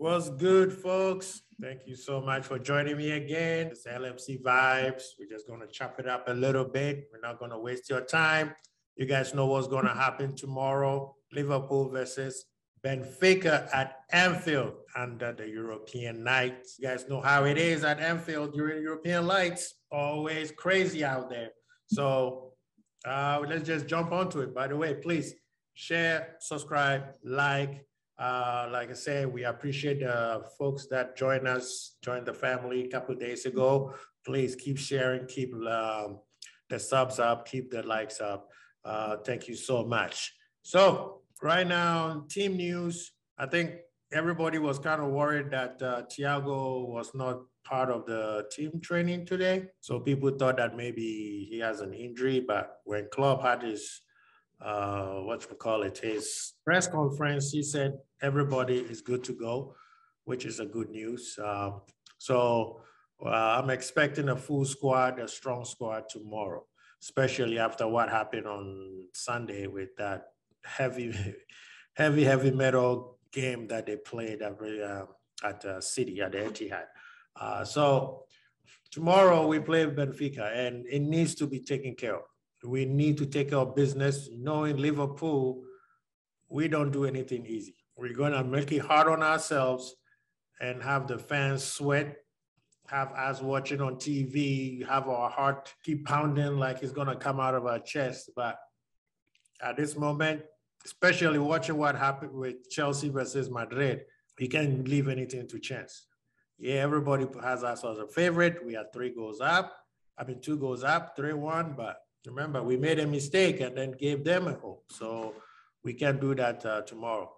What's good, folks? Thank you so much for joining me again. It's LFC Vibes. We're just going to chop it up a little bit. We're not going to waste your time. You guys know what's going to happen tomorrow. Liverpool versus Benfica at Anfield under the European nights. You guys know how it is at Anfield during European lights. Always crazy out there. So let's just jump onto it. By the way, please share, subscribe, like. Like I said, we appreciate the folks that joined the family a couple of days ago. Please keep sharing, keep the subs up, keep the likes up. Thank you so much. So right now, team news. I think everybody was kind of worried that Thiago was not part of the team training today. So people thought that maybe he has an injury, but when Klopp had his his press conference, he said everybody is good to go, which is a good news. I'm expecting a full squad, a strong squad tomorrow, especially after what happened on Sunday with that heavy metal game that they played at City, at the Etihad. So tomorrow we play Benfica, and it needs to be taken care of. We need to take care of business. Knowing Liverpool, we don't do anything easy. We're going to make it hard on ourselves and have the fans sweat, have us watching on TV, have our heart keep pounding like it's going to come out of our chest. But at this moment, especially watching what happened with Chelsea versus Madrid, you can't leave anything to chance. Yeah, everybody has us as a favorite. We are 2 goals up, 3-1, but remember, we made a mistake and then gave them a hope. So we can do that tomorrow.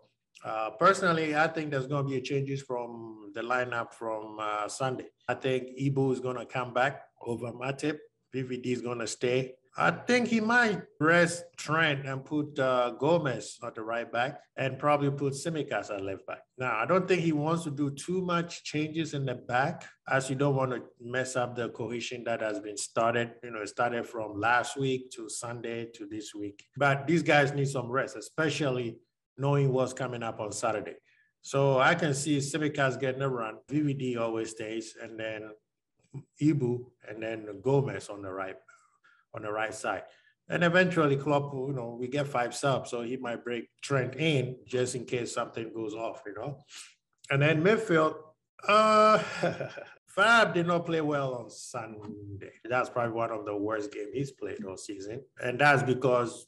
Personally, I think there's going to be changes from the lineup from Sunday. I think Ibu is going to come back over Matip. VVD is going to stay. I think he might rest Trent and put Gomez at the right back and probably put Tsimikas at left back. Now, I don't think he wants to do too much changes in the back, as you don't want to mess up the cohesion that has been started. It started from last week to Sunday to this week. But these guys need some rest, especially knowing what's coming up on Saturday. So I can see Tsimikas getting a run. VVD always stays, and then Ibu, and then Gomez on the right side. And eventually Klopp, we get 5 subs, so he might break Trent in just in case something goes off, And then midfield, Fab did not play well on Sunday. That's probably one of the worst games he's played all season. And that's because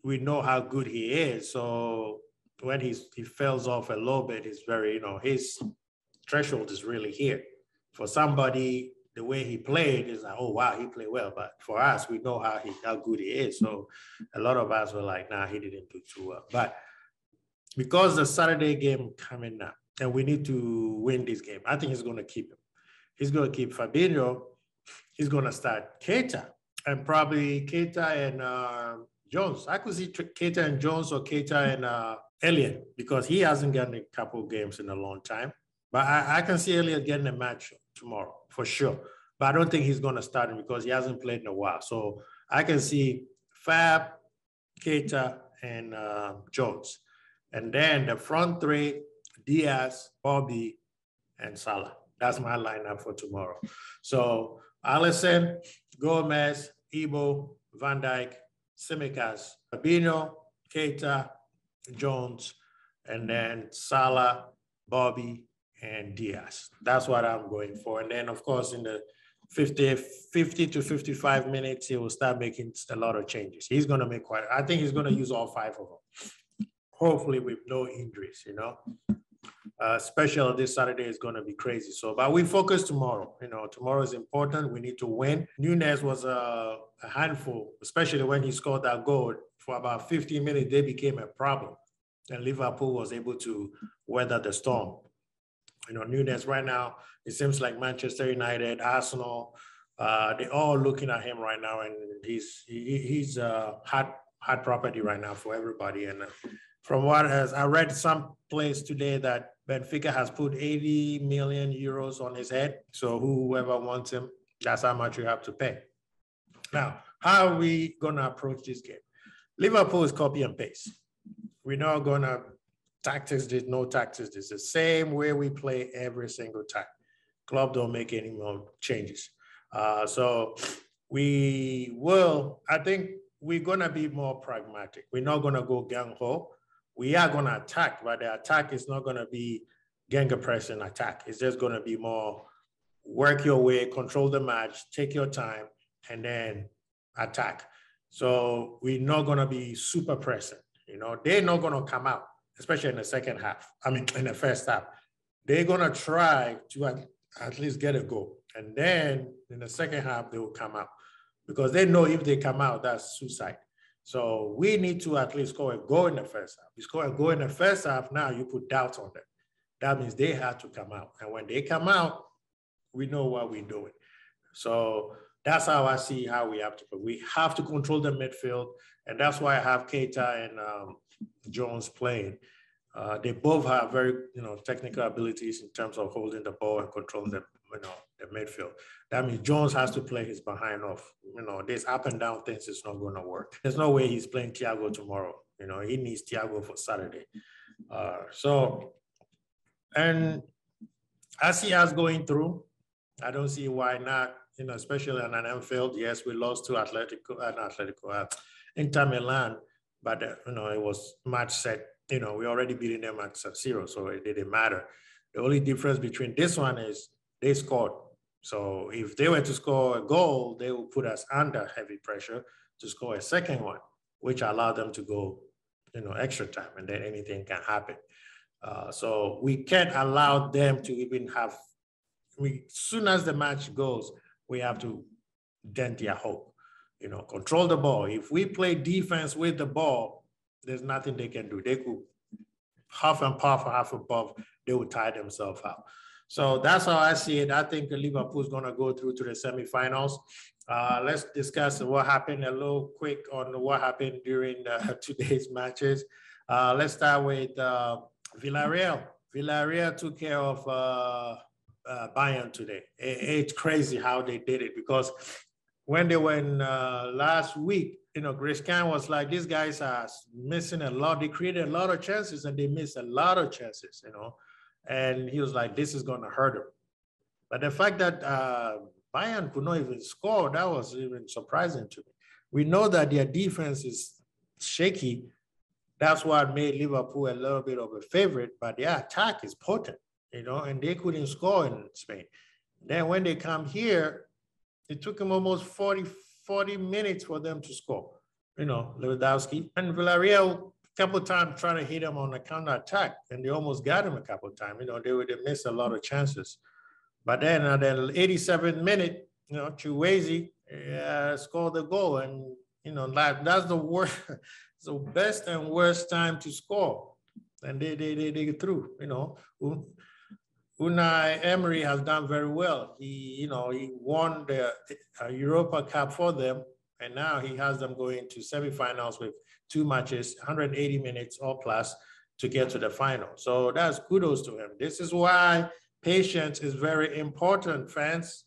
we know how good he is. So when he falls off a little bit, it's very, his threshold is really here. For somebody, the way he played is like, oh, wow, he played well. But for us, we know how good he is. So a lot of us were like, nah, he didn't do too well. But because the Saturday game coming up, and we need to win this game, I think he's going to keep him. He's going to keep Fabinho. He's going to start Keita, and probably Keita and Jones. I could see Keita and Jones or Keita and Elliott, because he hasn't gotten a couple of games in a long time. But I can see Elliott getting a match tomorrow for sure. But I don't think he's going to start him because he hasn't played in a while. So I can see Fab, Keita, and Jones. And then the front three, Diaz, Bobby, and Salah. That's my lineup for tomorrow. So Alisson, Gomez, Ibo, Van Dijk, Tsimikas, Fabinho, Keita, Jones, and then Salah, Bobby, and Diaz. That's what I'm going for. And then, of course, in the 50 to 55 minutes, he will start making a lot of changes. He's going to make I think he's going to use all 5 of them, hopefully with no injuries, Especially this Saturday is going to be crazy. So, but we focus tomorrow. Tomorrow is important. We need to win. Nunes was a handful, especially when he scored that goal. For about 15 minutes, they became a problem. And Liverpool was able to weather the storm. Nunes right now, it seems like Manchester United, Arsenal, they're all looking at him right now, and he's hot property right now for everybody. And from what I read some place today that Benfica has put 80 million euros on his head. So whoever wants him, that's how much you have to pay. Now, how are we going to approach this game? Liverpool is copy and paste. We're not going to tactics, there's no tactics. It's the same way we play every single time. Club don't make any more changes. So I think we're going to be more pragmatic. We're not going to go gung-ho. We are going to attack, but the attack is not going to be Genga pressing attack. It's just going to be more work your way, control the match, take your time, and then attack. So we're not going to be super pressing. They're not going to come out, especially in the second half. In the first half. They're going to try to at least get a goal. And then in the second half, they will come out because they know if they come out, that's suicide. So we need to at least score a goal in the first half. You score a goal in the first half, now you put doubts on them. That means they have to come out. And when they come out, we know what we're doing. So that's how I see how we have to play. We have to control the midfield. And that's why I have Keita and Jones playing. They both have very, technical abilities in terms of holding the ball and controlling the midfield. That means Jones has to play his behind off. This up and down things is not going to work. There's no way he's playing Thiago tomorrow. He needs Thiago for Saturday. And I see us going through. I don't see why not, especially on an Anfield. Yes, we lost to Inter Milan, but, it was match set. We already beating them at 0, so it didn't matter. The only difference between this one is they scored. So if they were to score a goal, they will put us under heavy pressure to score a second one, which allowed them to go, extra time, and then anything can happen. So we can't allow them to even have. As soon as the match goes, we have to dent their hope. Control the ball. If we play defense with the ball, there's nothing they can do. They could half and half above, they would tire themselves out. So that's how I see it. I think Liverpool's going to go through to the semifinals. Let's discuss what happened a little quick on what happened during today's matches. Let's start with Villarreal. Villarreal took care of Bayern today. It's crazy how they did it because when they were in last week, Griscan was like, these guys are missing a lot. They created a lot of chances and they missed a lot of chances, and he was like, this is going to hurt them. But the fact that Bayern could not even score, that was even surprising to me. We know that their defense is shaky. That's what made Liverpool a little bit of a favorite, but their attack is potent, and they couldn't score in Spain. Then when they come here, it took them almost 40 minutes for them to score, Lewandowski. And Villarreal, a couple of times trying to hit him on the counter-attack, and they almost got him a couple of times. They missed a lot of chances. But then at the 87th minute, Chukwueze scored the goal. And, that's the worst, the best and worst time to score. And they threw, Unai Emery has done very well. He won the Europa Cup for them, and now he has them going to semifinals with 2 matches, 180 minutes or plus to get to the final. So that's kudos to him. This is why patience is very important, fans.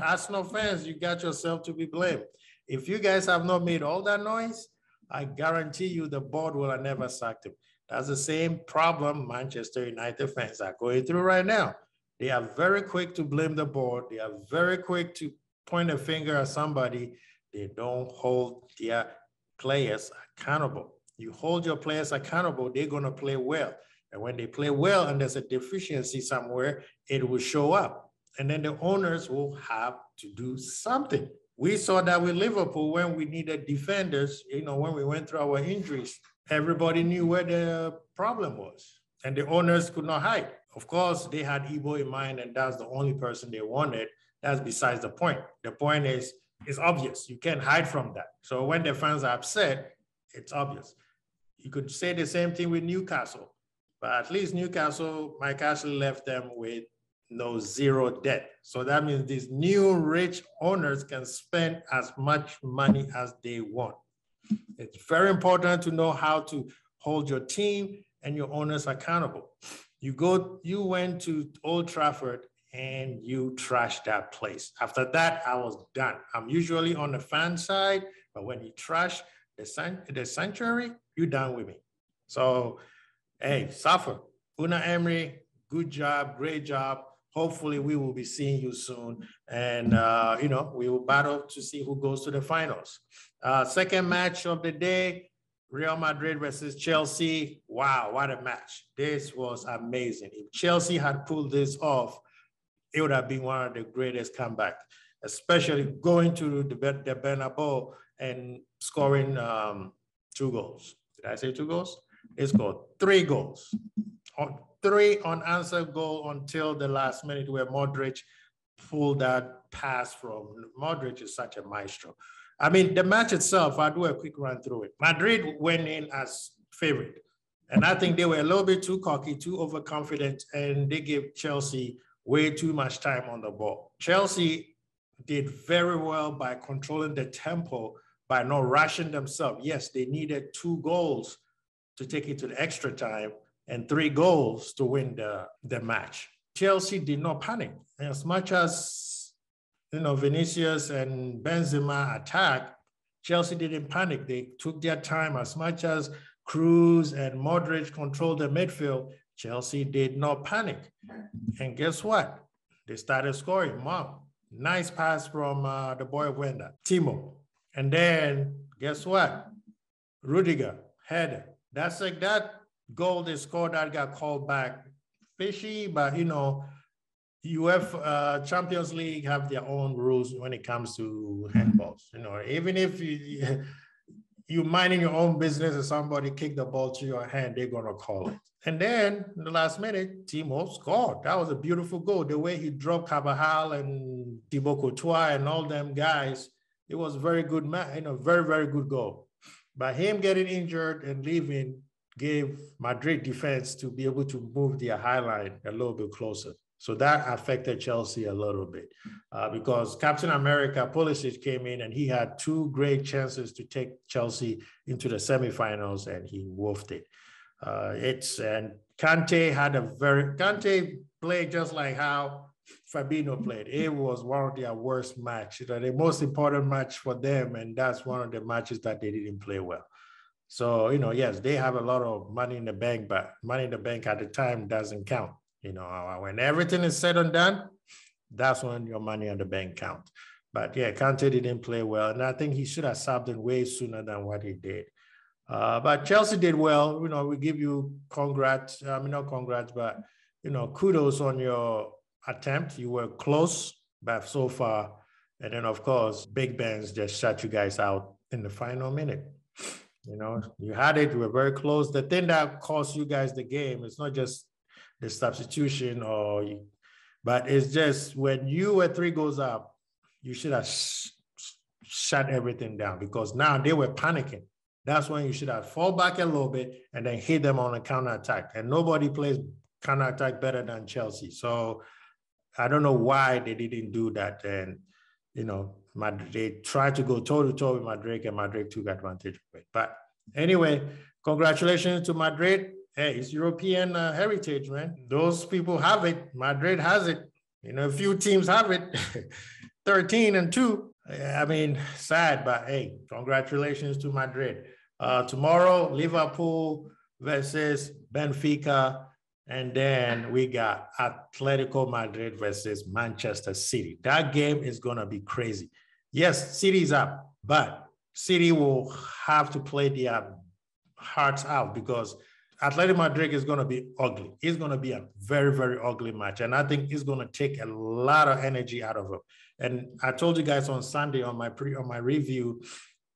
Arsenal fans, you got yourself to be blamed. If you guys have not made all that noise, I guarantee you the board will have never sacked him. That's the same problem Manchester United fans are going through right now. They are very quick to blame the board. They are very quick to point a finger at somebody. They don't hold their players accountable. You hold your players accountable, they're going to play well. And when they play well and there's a deficiency somewhere, it will show up. And then the owners will have to do something. We saw that with Liverpool when we needed defenders, when we went through our injuries. Everybody knew where the problem was, and the owners could not hide. Of course, they had Igbo in mind, and that's the only person they wanted. That's besides the point. The point is, it's obvious. You can't hide from that. So when the fans are upset, it's obvious. You could say the same thing with Newcastle, but at least Newcastle, Mike Ashley left them with zero debt. So that means these new rich owners can spend as much money as they want. It's very important to know how to hold your team and your owners accountable. You went to Old Trafford and you trashed that place. After that, I was done. I'm usually on the fan side, but when you trash the sanctuary, you're done with me. So hey, suffer. Una Emery, good job, great job. Hopefully, we will be seeing you soon. And, we will battle to see who goes to the finals. Second match of the day, Real Madrid versus Chelsea. Wow, what a match. This was amazing. If Chelsea had pulled this off, it would have been one of the greatest comebacks, especially going to the Bernabeu and scoring 2 goals. Did I say 2 goals? They scored 3 goals. 3 unanswered goals until the last minute where Modric pulled that pass from. Modric is such a maestro. I mean, the match itself, I'll do a quick run through it. Madrid went in as favorite. And I think they were a little bit too cocky, too overconfident, and they gave Chelsea way too much time on the ball. Chelsea did very well by controlling the tempo, by not rushing themselves. Yes, they needed 2 goals to take it to the extra time and 3 goals to win the match. Chelsea did not panic. As much as Vinicius and Benzema attacked, Chelsea didn't panic. They took their time. As much as Cruz and Modric controlled the midfield, Chelsea did not panic. And guess what? They started scoring. Wow. Nice pass from the boy Wenda, Timo. And then guess what? Rudiger, header. That's like that goal they scored that got called back. Fishy, but UEFA Champions League have their own rules when it comes to handballs. Even if you minding your own business and somebody kick the ball to your hand, they're gonna call it. And then in the last minute, Timo scored. That was a beautiful goal. The way he dropped Carvajal and Thibaut Courtois and all them guys, it was very good, very, very good goal. But him getting injured and leaving gave Madrid defense to be able to move their high line a little bit closer. So that affected Chelsea a little bit because Captain America, Pulisic, came in and he had 2 great chances to take Chelsea into the semifinals and he wolfed it. And Kante played just like how Fabinho played. It was one of their worst matches, the most important match for them, and that's one of the matches that they didn't play well. So, yes, they have a lot of money in the bank, but money in the bank at the time doesn't count. When everything is said and done, that's when your money on the bank counts. But yeah, Kante didn't play well, and I think he should have subbed in way sooner than what he did. But Chelsea did well. We give you congrats. Not congrats, but kudos on your attempt. You were close, but so far, and then of course, Big Ben's just shut you guys out in the final minute. You had it. You were very close. The thing that cost you guys the game is not just the substitution, but it's just when you were 3 goals up, you should have shut everything down because now they were panicking. That's when you should have fall back a little bit and then hit them on a counterattack. And nobody plays counterattack better than Chelsea. So I don't know why they didn't do that. And, they tried to go toe-to-toe with Madrid and Madrid took advantage of it. But anyway, congratulations to Madrid. Hey, it's European heritage, man. Those people have it. Madrid has it. A few teams have it. 13-2. I mean, sad, but hey, congratulations to Madrid. Tomorrow, Liverpool versus Benfica. And then we got Atletico Madrid versus Manchester City. That game is going to be crazy. Yes, City's up, but City will have to play their hearts out because Atletico Madrid is going to be ugly. It's going to be a very, very ugly match. And I think it's going to take a lot of energy out of it. And I told you guys on Sunday on my review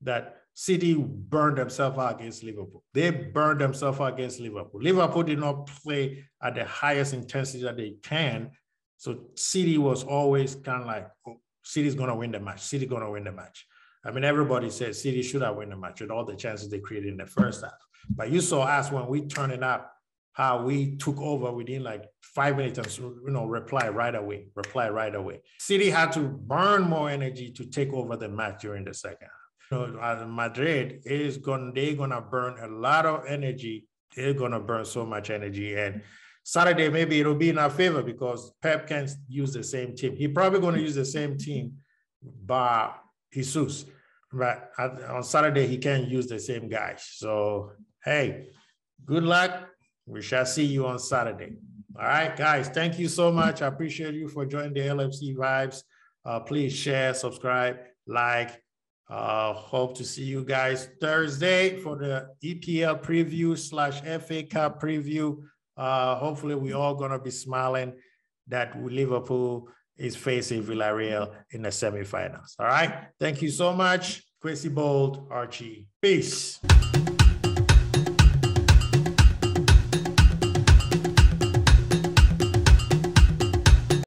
that City burned themselves out against Liverpool. They burned themselves out against Liverpool. Liverpool did not play at the highest intensity that they can. So City was always kind of like, oh, City's going to win the match. City's going to win the match. I mean, everybody said City should have won the match with all the chances they created in the first half. But you saw us when we turned it up, how we took over within like 5 minutes and reply right away. City had to burn more energy to take over the match during the second half. Madrid they're gonna burn a lot of energy. They're gonna burn so much energy. And Saturday, maybe it'll be in our favor because Pep can't use the same team. He's probably gonna use the same team, but Jesus. But on Saturday, he can't use the same guys. So, hey, good luck. We shall see you on Saturday. All right, guys, thank you so much. I appreciate you for joining the LFC Vibes. Please share, subscribe, like. Hope to see you guys Thursday for the EPL preview / FA Cup preview. Hopefully, we're all going to be smiling that Liverpool is facing Villarreal in the semifinals. All right. Thank you so much. Kwesi Bold, Archie. Peace.